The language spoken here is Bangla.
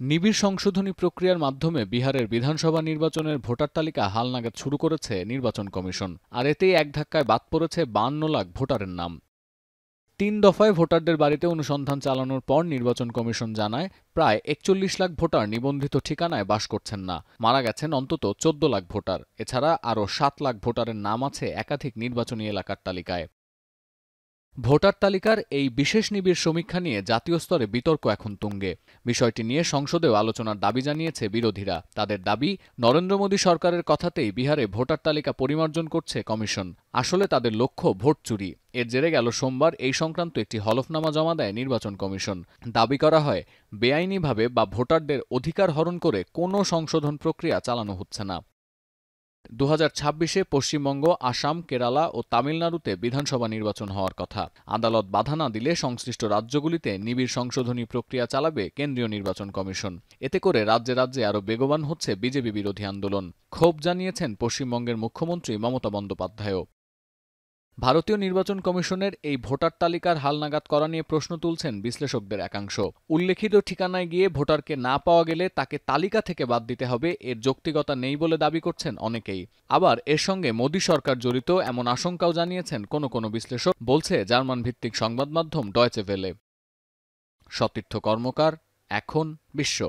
নিবিড় সংশোধনী প্রক্রিয়ার মাধ্যমে বিহারের বিধানসভা নির্বাচনের ভোটার তালিকা হালনাগাদ শুরু করেছে নির্বাচন কমিশন। আর এতেই এক ধাক্কায় বাদ পড়েছে ৫২ লাখ ভোটারের নাম। ৩ দফায় ভোটারদের বাড়িতে অনুসন্ধান চালানোর পর নির্বাচন কমিশন জানায়, প্রায় ৪১ লাখ ভোটার নিবন্ধিত ঠিকানায় বাস করছেন না। মারা গেছেন অন্তত ১৪ লাখ ভোটার। এছাড়া আরও ৭ লাখ ভোটারের নাম আছে একাধিক নির্বাচনী এলাকার তালিকায়। ভোটার তালিকার এই বিশেষ নিবিড় সমীক্ষা নিয়ে জাতীয় স্তরে বিতর্ক এখন তুঙ্গে। বিষয়টি নিয়ে সংসদেও আলোচনার দাবি জানিয়েছে বিরোধীরা। তাদের দাবি, নরেন্দ্র মোদী সরকারের কথাতেই বিহারে ভোটার তালিকা পরিমার্জন করছে কমিশন। আসলে তাদের লক্ষ্য ভোট চুরি। এর জেরে গেল সোমবার এই সংক্রান্ত একটি হলফনামা জমা দেয় নির্বাচন কমিশন। দাবি করা হয়, বেআইনিভাবে বা ভোটারদের অধিকার হরণ করে কোনো সংশোধন প্রক্রিয়া চালানো হচ্ছে না। ২০২৬-এ পশ্চিমবঙ্গ, আসাম, কেরালা ও তামিলনাড়ুতে বিধানসভা নির্বাচন হওয়ার কথা। আদালত বাধা না দিলে সংশ্লিষ্ট রাজ্যগুলিতে নিবিড় সংশোধনী প্রক্রিয়া চালাবে কেন্দ্রীয় নির্বাচন কমিশন। এতে করে রাজ্যে রাজ্যে আরও বেগবান হচ্ছে বিজেপি বিরোধী আন্দোলন। ক্ষোভ জানিয়েছেন পশ্চিমবঙ্গের মুখ্যমন্ত্রী মমতা বন্দ্যোপাধ্যায়ও। ভারতীয় নির্বাচন কমিশনের এই ভোটার তালিকার হালনাগাদ করা নিয়ে প্রশ্ন তুলছেন বিশ্লেষকদের একাংশ। উল্লেখিত ঠিকানায় গিয়ে ভোটারকে না পাওয়া গেলে তাকে তালিকা থেকে বাদ দিতে হবে, এর যৌক্তিকতা নেই বলে দাবি করছেন অনেকেই। আবার এর সঙ্গে মোদী সরকার জড়িত এমন আশঙ্কাও জানিয়েছেন কোনো বিশ্লেষক, বলছে জার্মান ভিত্তিক সংবাদ মাধ্যম ডয়েচে ভেলে। সতীর্থ কর্মকার, এখন বিশ্ব।